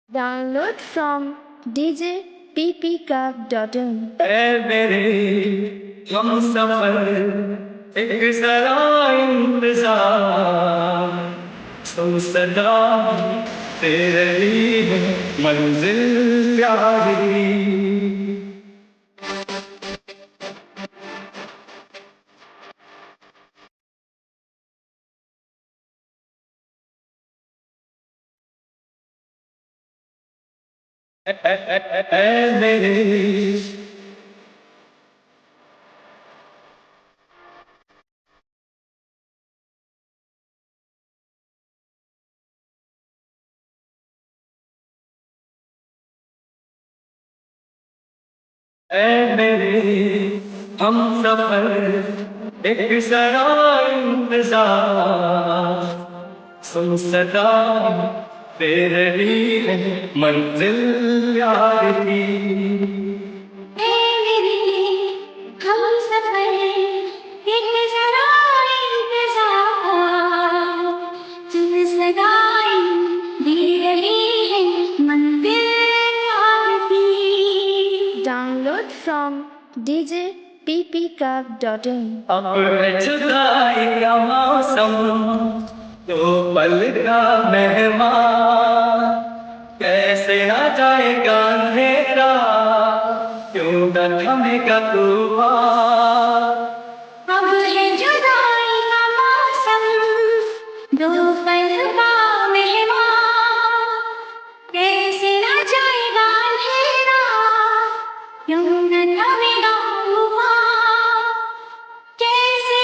Download from djppclub.in। ऐ मेरे हम सफर एक जरा इंतजार सुन सदा तेरे लिए मंजिल यारी। ऐ मेरे ऐ मेरे हम सफर एक जरा इंतजार सुन सदा तेरे लिए मंजिल यारी। Download from djppclub.in। अब है जुदाई का मौसम तो पल का मेहमान कैसे आ जाएगा अंधेरा क्यों न थमेगा तूफान। अब है जुदाई का मौसम दोपहर का मेहमान कैसे न जाएगा अंधेरा क्यों न थमेगा तूफान। कैसे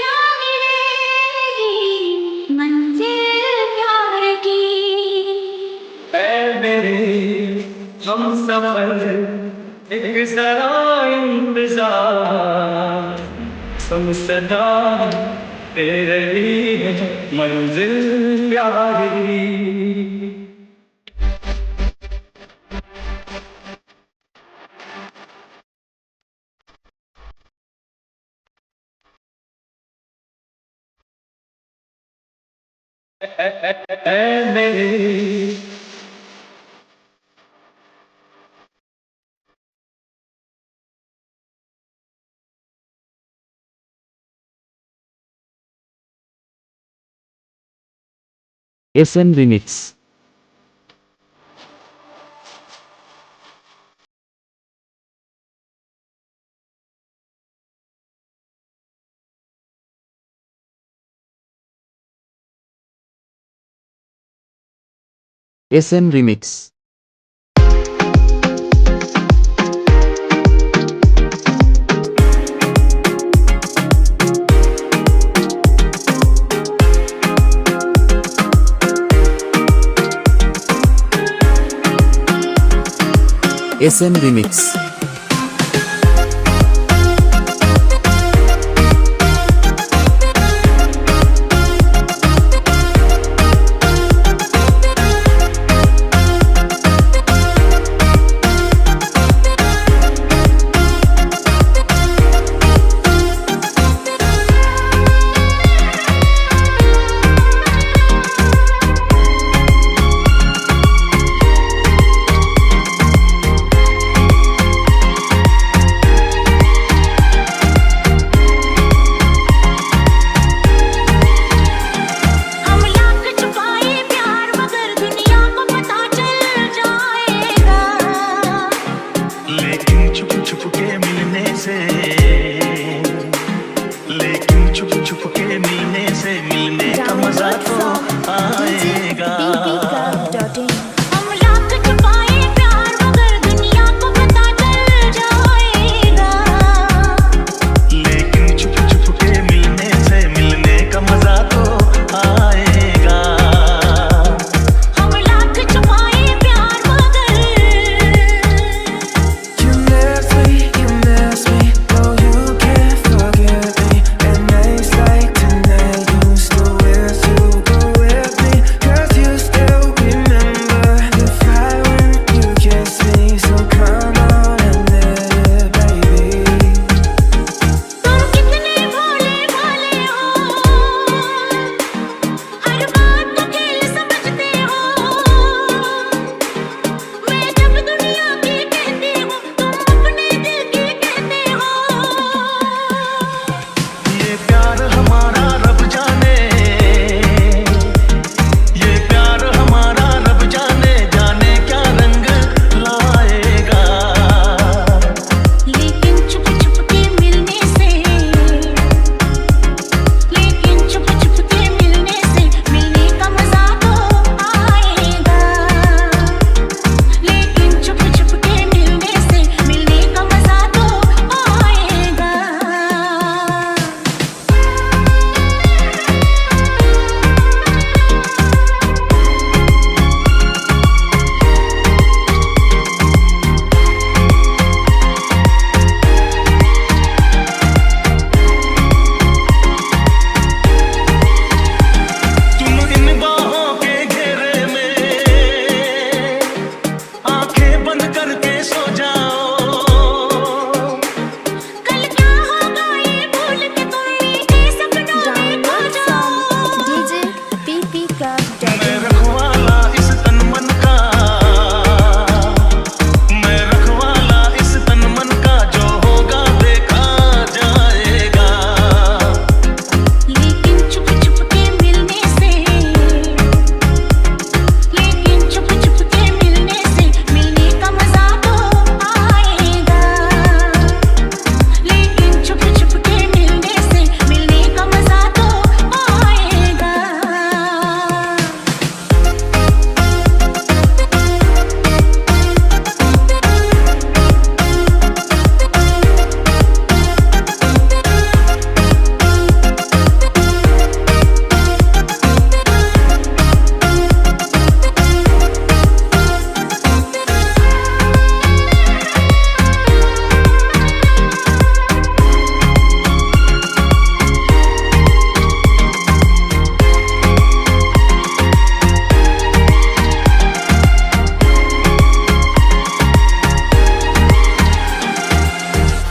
न मिलेगी मंजिल प्यार की। ऐ मेरे हम सफर एक जरा इंतजार सुन सदा तेरे लिए मंजिल यारी। ऐ मेरे SN Remix. SN Remix. SN Remix.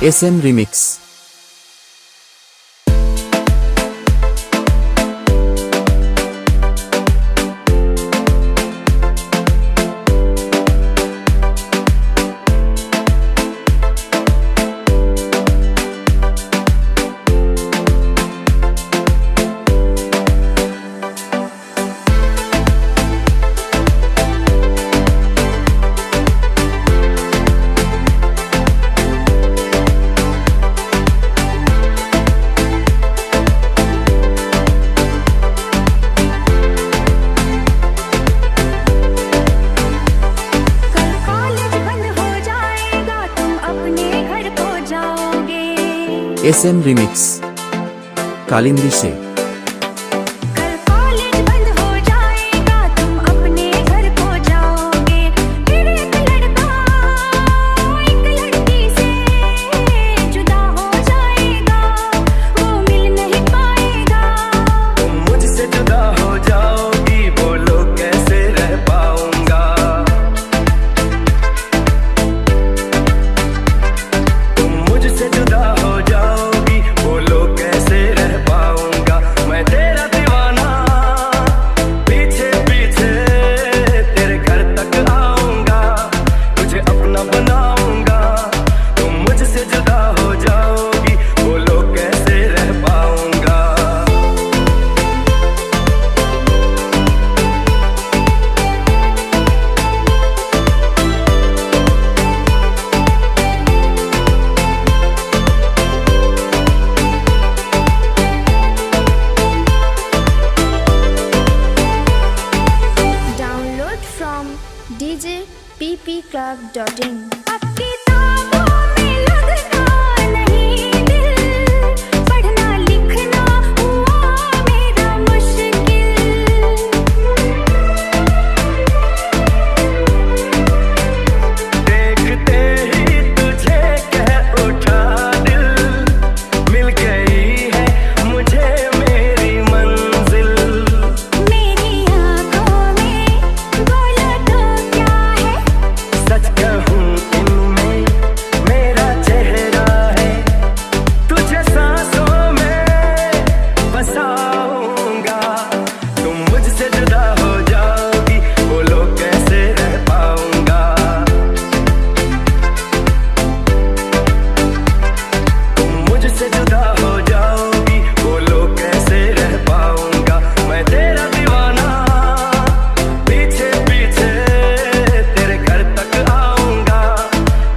SM Remix. SM Remix. Kalindi से कल कॉलेज बंद हो जाएगा, तुम अपने घर को जाओगे। फिर एक लड़का एक लड़की से जुदा हो जाएगा, वो मिल नहीं पाएगा। तुम मुझसे जुदा हो जाओगी, बोलो कैसे रह पाऊंगा। तुम मुझसे जुदा हो जाओगी, बोलो कैसे रह पाऊंगा। मैं तेरा दीवाना, पीछे पीछे तेरे घर तक आऊंगा, तुझे अपना बनाऊंगा। तुम मुझसे जुदा हो जाओगी, बोलो कैसे रह पाऊंगा। Download from djppclub.in. अब किताबों में लगता नहीं दिल, पढ़ना लिखना हुआ मेरा मुश्किल। देखते ही तुझे कह उठा दिल, मिल गई है मुझे मेरी मंजिल। मेरी आँखों में बोलो तो क्या है, सच कहूँ इनमें मेरा चेहरा है, तुझे सांसों में बसाऊंगा। तुम मुझसे जुदा हो जाओगी, बोलो कैसे रह पाऊंगा। तुम मुझसे जुदा हो जाओगी, बोलो कैसे रह पाऊंगा। मैं तेरा दीवाना, पीछे पीछे तेरे घर तक आऊंगा,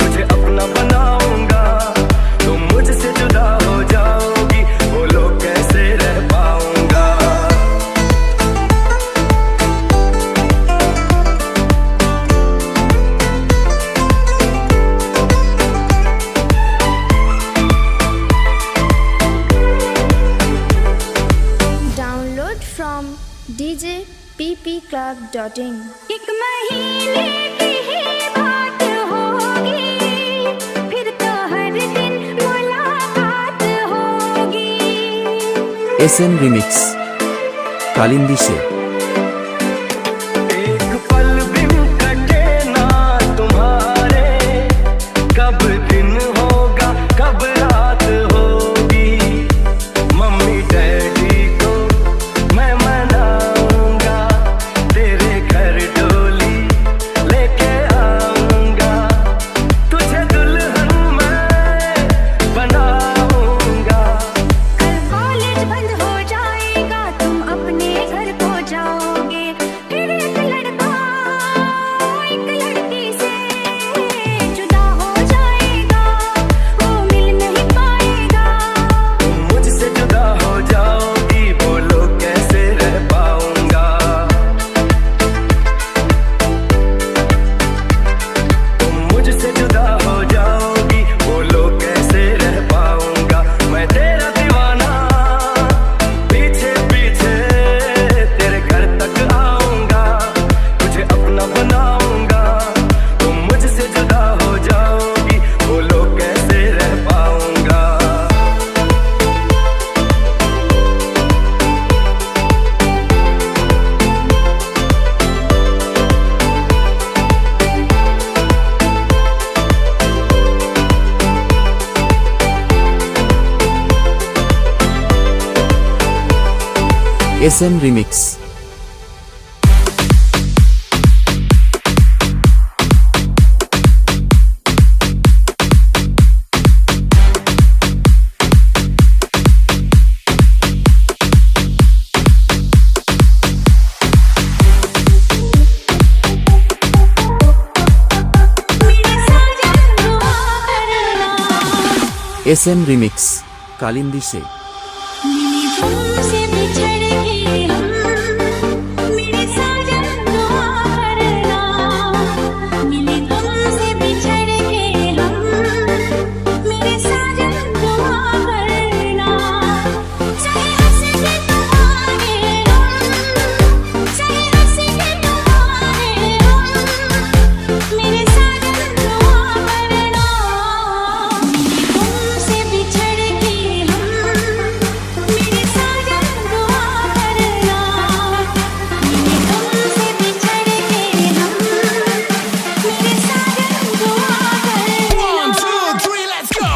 तुझे अपना बनाऊंगा। तुम मुझसे जुदा हो जाओगी, बोलो कैसे रह पाऊंगा। Download from djppclub.in. एक महीने की ही बात होगी, फिर तो हर दिन मुलाकात होगी। SM Remix. कालिंदी से एक पल बिन कटे ना तुम्हारे, कब दिन होगा कब रात होगी। मम्मी डैडी को मैं मनाऊंगा, तेरे घर डोली लेके आऊंगा, तुझे दुल्हन मैं बनाऊंगा। कल कॉलेज बंद हो जाएगा, तुम अपने घर को SM Remix SM Remix Kalindi से तुमसे बिछड़ के हम मेरे साजन दुआ करना मिले तुमसे बिछड़ के हम मेरे साजन दुआ करना चाहे हंस के तुम्हारे हम चाहे हंस के तुम्हारे हम मेरे साजन दुआ करना मिले तुमसे बिछड़ के हम मेरे साजन दुआ करना मिले तुमसे बिछड़ के हम मेरे साजन दुआ करना 1, 2, 3, let's go!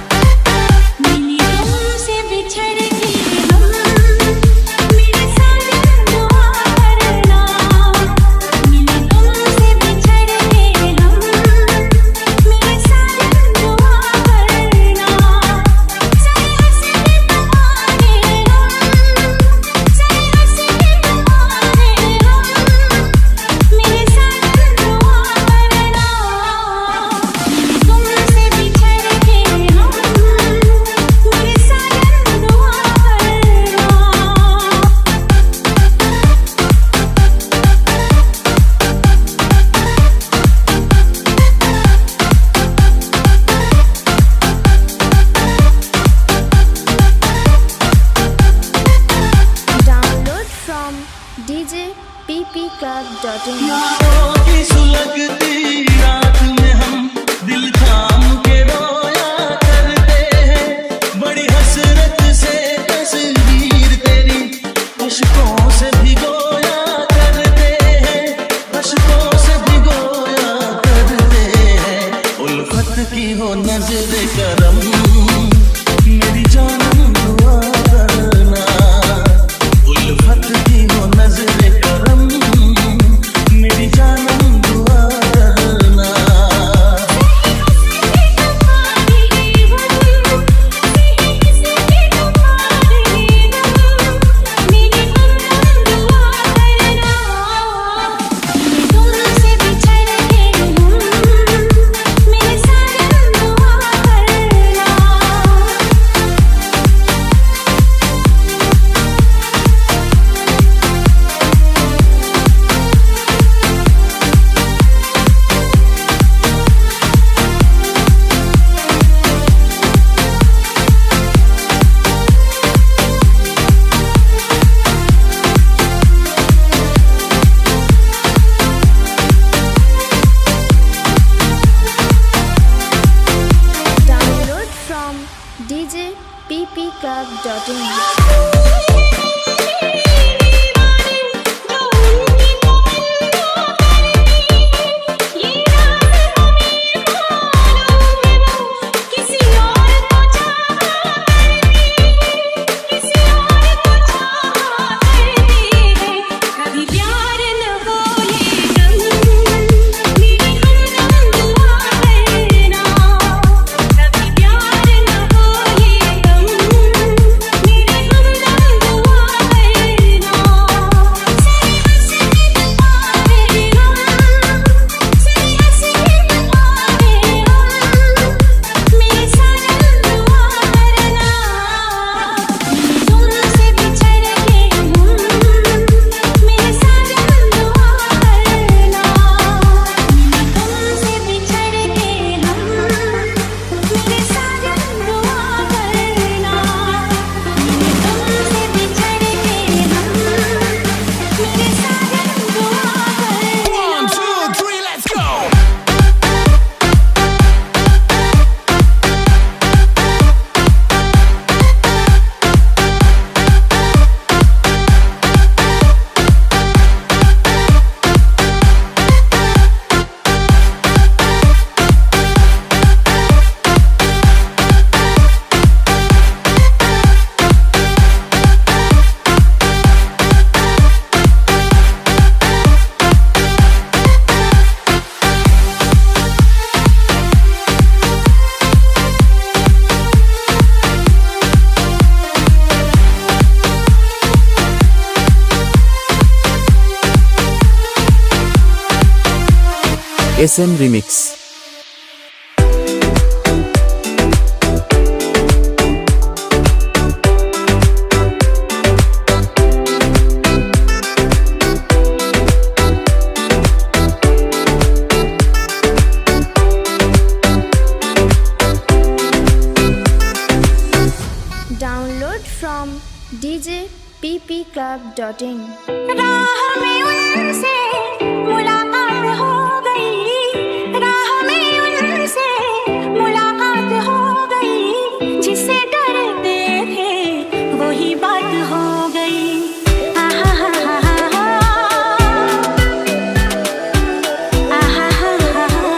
मिले तुमसे बिछड़ के हम मेरे साजन दुआ करना मिले तुमसे बिछड़ के हम मेरे साजन दुआ करना चाहे हंस के तुम्हारे हम चाहे हंस के तुम्हारे हम मेरे साजन दुआ करना मिले तुमसे बिछड़ के हम मेरे साजन दुआ करना Download from djppclub.in. की सुलगती रात में हम दिल थाम के रोया करते हैं बड़ी हसरत से तस्वीर तेरी अशकों से भिगोया करते हैं अशकों से भिगोया करते हैं उल्फत की हो नजर करम मेरी जानम दुआ करना उल्फत की हो नजर करम मेरी जानम दुआ करना तुमसे बिछड़ के हम मेरे साजन दुआ करना Download from djppclub.in. कभी प्यार न बोले हम मेरे हमदम दुआ SM Remix. Download from djppclub.in. राह में उनसे मुलाकात हो गई, राह में उनसे मुलाकात हो गई, जिससे डरते थे वही बात हो गई। आहा हा हा हा हा, आहा हा हा हा।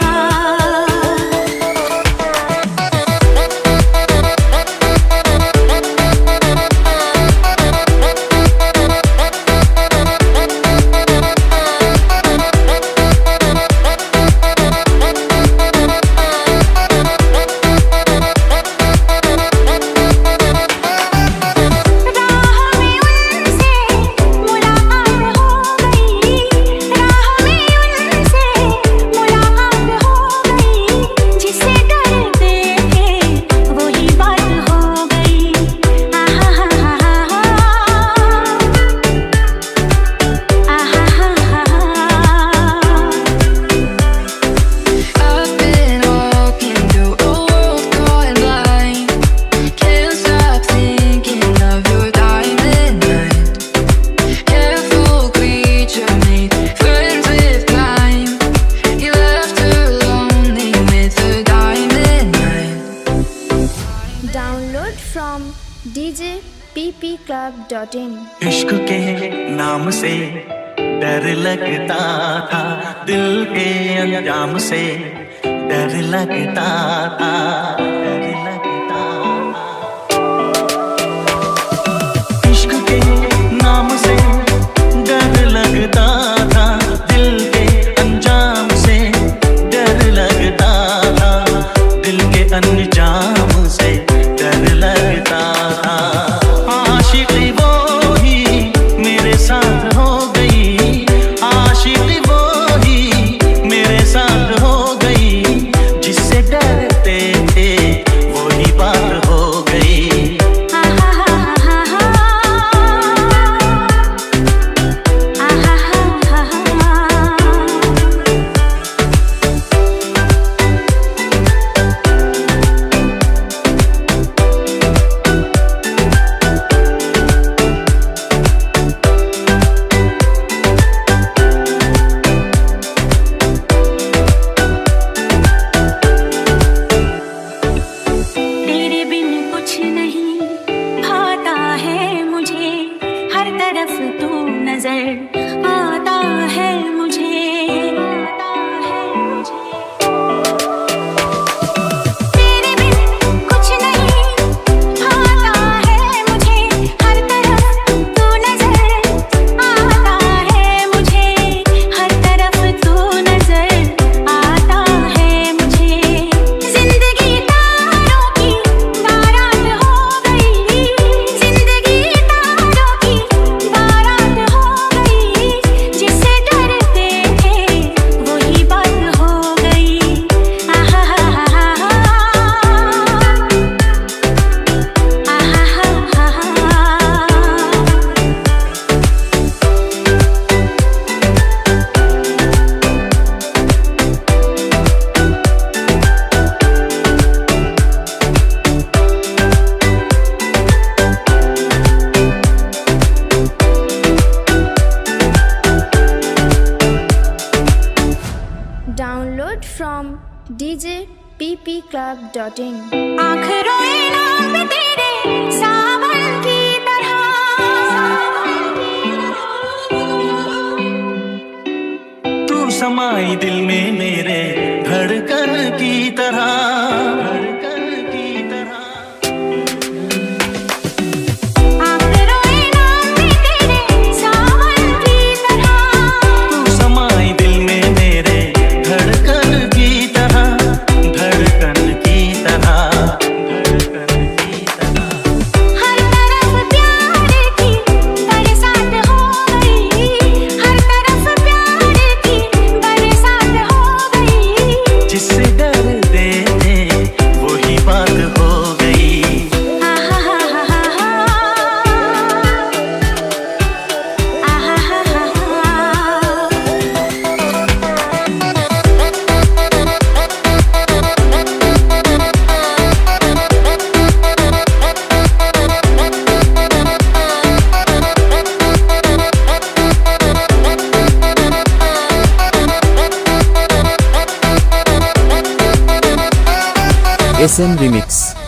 Download from djppclub.in. इश्क के नाम से डर लगता था, दिल के अंजाम से डर लगता था, डर लगता था। इश्क के नाम से डर लगता था, दिल के अंजाम से डर लगता था, दिल के अंजाम से डर लगता था। आशिक़ी वो ही मेरे साथ हो गई, आशिक़ी वो ही मेरे साथ हो गई, जिससे डरते थे वही बात हो गई। आहा हा हा हा, आहा हा हा हा। तेरे बिन कुछ नहीं भाता है मुझे, हर तरफ तू नजर आता है मुझे, आता है मुझे। तेरे बिन कुछ नहीं भाता है मुझे, हर तरफ तू नजर आता है मुझे, हर तरफ तू नजर आता है मुझे। जिंदगी तारों की बारात हो गई, जिंदगी तारों की बारात हो गई, जिससे डरते थे वही बात हो गई। आहा हा हा हा, आहा हा हा हा। Download from djppclub.in. आँख रोए नाम तेरे सावन की तरह, तू समाई दिल में मेरे धड़कन की तरह, धड़कन की तरह। आँख रोए नाम तेरे सावन की तरह, तू समाई दिल में मेरे धड़कन की तरह, धड़कन की तरह, धड़कन की तरह। हर तरफ प्यार की बरसात हो गई, हर तरफ प्यार की बरसात हो SM Remix